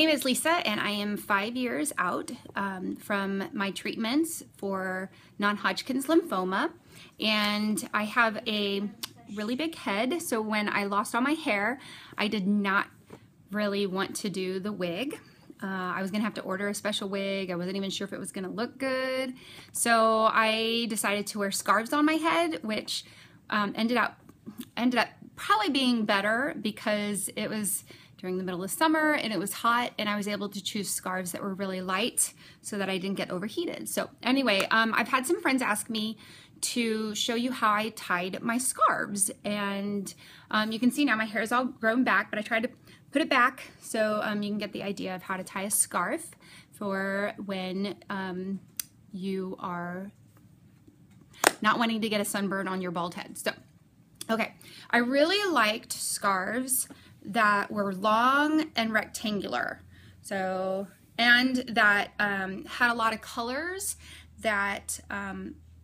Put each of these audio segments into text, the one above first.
name is Lisa, and I am 5 years out from my treatments for non-Hodgkin's lymphoma, and I have a really big head, so when I lost all my hair, I did not really want to do the wig. I was gonna have to order a special wig. I wasn't even sure if it was gonna look good, so I decided to wear scarves on my head, which ended up probably being better because it was during the middle of summer and it was hot, and I was able to choose scarves that were really light so that I didn't get overheated. So anyway, I've had some friends ask me to show you how I tied my scarves, and you can see now my hair is all grown back, but I tried to put it back so you can get the idea of how to tie a scarf for when you are not wanting to get a sunburn on your bald head. So, okay, I really liked scarves that were long and rectangular, so, and that had a lot of colors that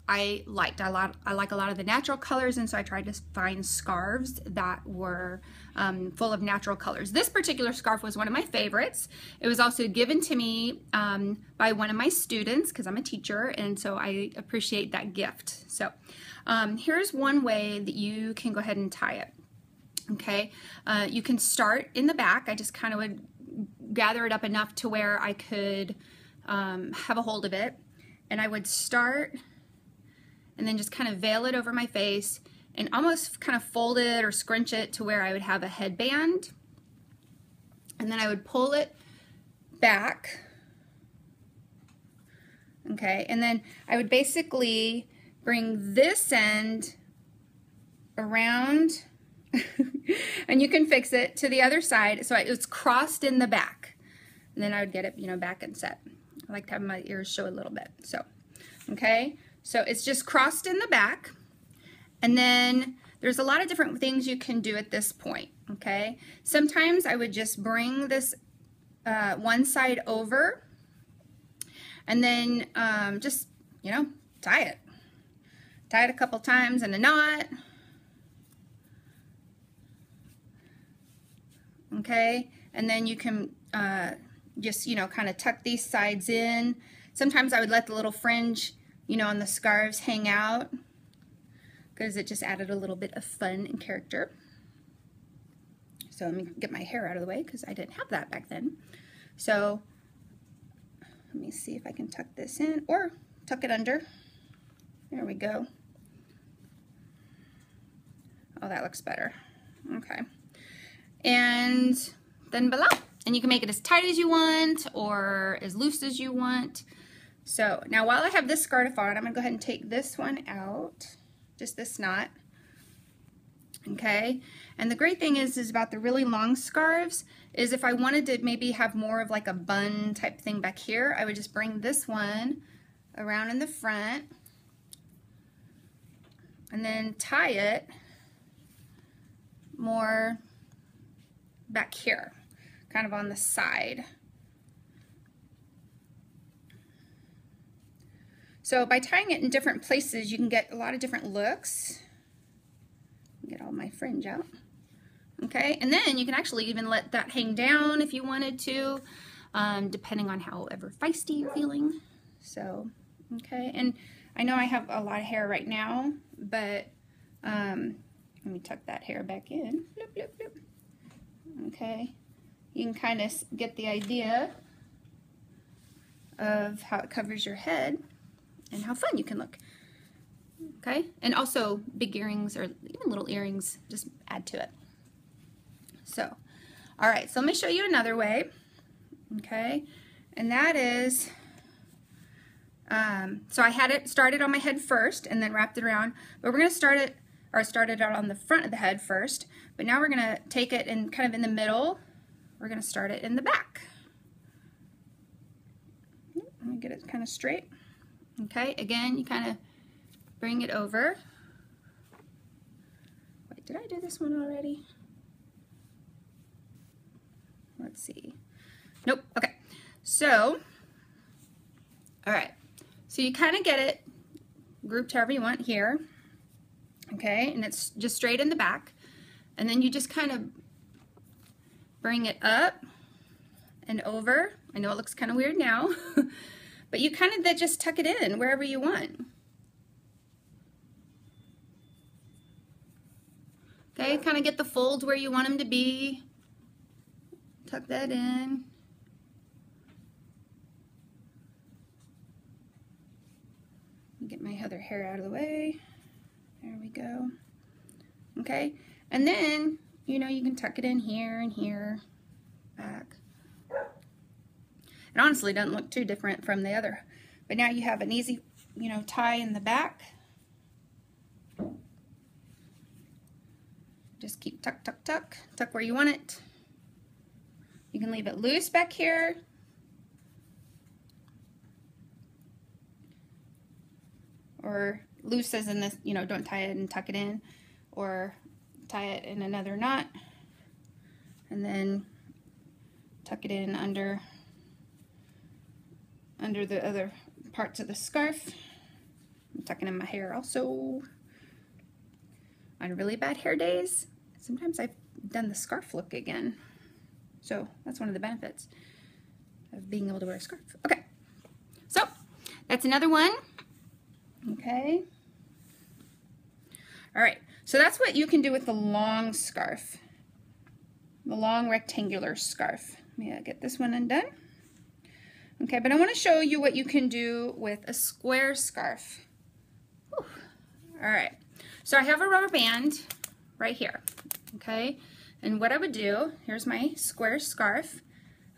I liked. I like a lot of the natural colors, and so I tried to find scarves that were full of natural colors. This particular scarf was one of my favorites. It was also given to me by one of my students because I'm a teacher, and so I appreciate that gift. So here's one way that you can go ahead and tie it. Okay, you can start in the back. I just kind of would gather it up enough to where I could have a hold of it, and I would start and then just kind of veil it over my face and almost kind of fold it or scrunch it to where I would have a headband, and then I would pull it back. Okay, and then I would basically bring this end around and you can fix it to the other side so it's crossed in the back, and then I would get it, you know, back and set. I like to have my ears show a little bit. So okay, so it's just crossed in the back, and then there's a lot of different things you can do at this point. Okay, sometimes I would just bring this one side over and then just, you know, tie it a couple times in a knot. Okay, and then you can just, you know, kind of tuck these sides in. Sometimes I would let the little fringe, you know, on the scarves hang out because it just added a little bit of fun and character. So let me get my hair out of the way because I didn't have that back then. So let me see if I can tuck this in or tuck it under. There we go. Oh, that looks better. Okay. And then voila. And you can make it as tight as you want or as loose as you want. So now while I have this scarf on, I'm gonna go ahead and take this one out, just this knot. Okay, and the great thing is about the really long scarves is if I wanted to maybe have more of like a bun type thing back here, I would just bring this one around in the front and then tie it more back here, kind of on the side. So by tying it in different places, you can get a lot of different looks. Get all my fringe out. Okay, and then you can actually even let that hang down if you wanted to, depending on however feisty you're feeling. So, okay, and I know I have a lot of hair right now, but let me tuck that hair back in. Bloop, bloop, bloop. Okay, you can kind of get the idea of how it covers your head and how fun you can look. Okay, and also big earrings or even little earrings just add to it. So, all right, so let me show you another way. Okay, and that is, so I had it started on my head first and then wrapped it around, but we're going to start it, or started out on the front of the head first, but now we're going to take it and kind of in the middle, we're going to start it in the back. Let me get it kind of straight. Okay, again, you kind of bring it over. Wait, did I do this one already? Let's see. Nope, okay. So, all right, so you kind of get it grouped however you want here. Okay, and it's just straight in the back, and then you just kind of bring it up and over. I know it looks kind of weird now, but you kind of then just tuck it in wherever you want. Okay, kind of get the folds where you want them to be. Tuck that in. Get my other hair out of the way. There we go. Okay, and then, you know, you can tuck it in here and here, back. It honestly doesn't look too different from the other, but now you have an easy, you know, tie in the back. Just keep tuck, tuck, tuck, tuck where you want it. You can leave it loose back here. Or loose as in this, you know, don't tie it and tuck it in, or tie it in another knot and then tuck it in under the other parts of the scarf. I'm tucking in my hair also. On really bad hair days, sometimes I've done the scarf look again. So that's one of the benefits of being able to wear a scarf. Okay, so that's another one. Okay. All right, so that's what you can do with the long scarf, the long rectangular scarf. Let me get this one undone. Okay, but I want to show you what you can do with a square scarf. Whew. All right, so I have a rubber band right here, okay? And what I would do, here's my square scarf.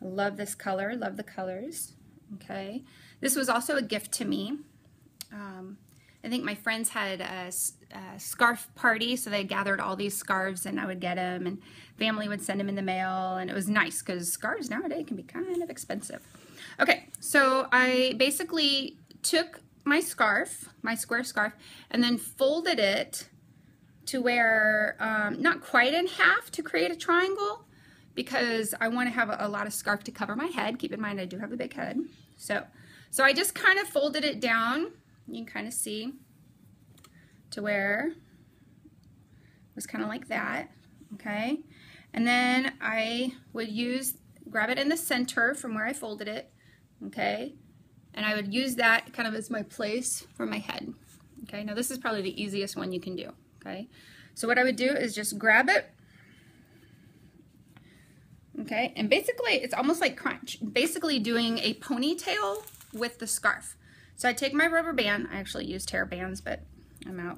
I love this color, love the colors, okay? This was also a gift to me. I think my friends had a scarf party, so they gathered all these scarves and I would get them, and family would send them in the mail, and it was nice because scarves nowadays can be kind of expensive. Okay, so I basically took my scarf, my square scarf, and then folded it to where, not quite in half to create a triangle, because I want to have a lot of scarf to cover my head. Keep in mind I do have a big head. So I just kind of folded it down. You can kind of see to where it was kind of like that, okay? And then I would grab it in the center from where I folded it, okay? And I would use that kind of as my place for my head, okay? Now this is probably the easiest one you can do, okay? So what I would do is just grab it, okay? And basically it's almost like crunch, basically doing a ponytail with the scarf. So I take my rubber band, I actually used hair bands, but I'm out,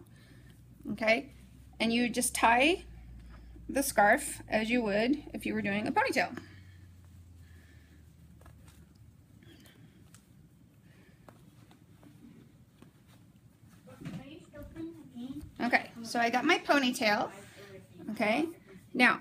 okay? And you just tie the scarf as you would if you were doing a ponytail. Okay, so I got my ponytail, okay? Now,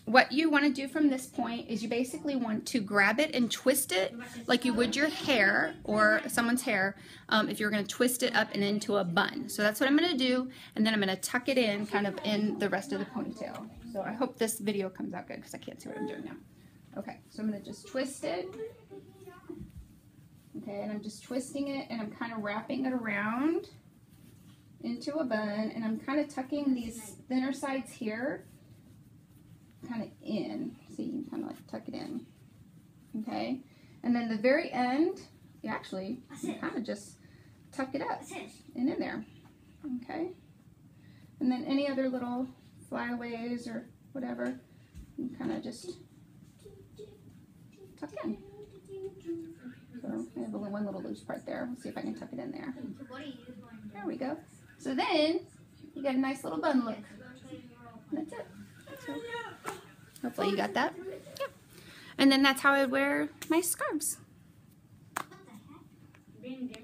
what you want to do from this point is you basically want to grab it and twist it like you would your hair or someone's hair if you're going to twist it up and into a bun. So that's what I'm going to do, and then I'm going to tuck it in kind of in the rest of the ponytail. So I hope this video comes out good because I can't see what I'm doing now. Okay, so I'm going to just twist it. Okay, and I'm just twisting it and I'm kind of wrapping it around into a bun, and I'm kind of tucking these thinner sides here kind of in, so you can kind of like tuck it in, okay? And then the very end, you actually kind of just tuck it up and in there, okay? And then any other little flyaways or whatever, you kind of just tuck in. So I have one little loose part there. Let's see if I can tuck it in there. There we go. So then you got a nice little bun look. And that's it. So hopefully you got that. Yeah. And then that's how I would wear my scarves.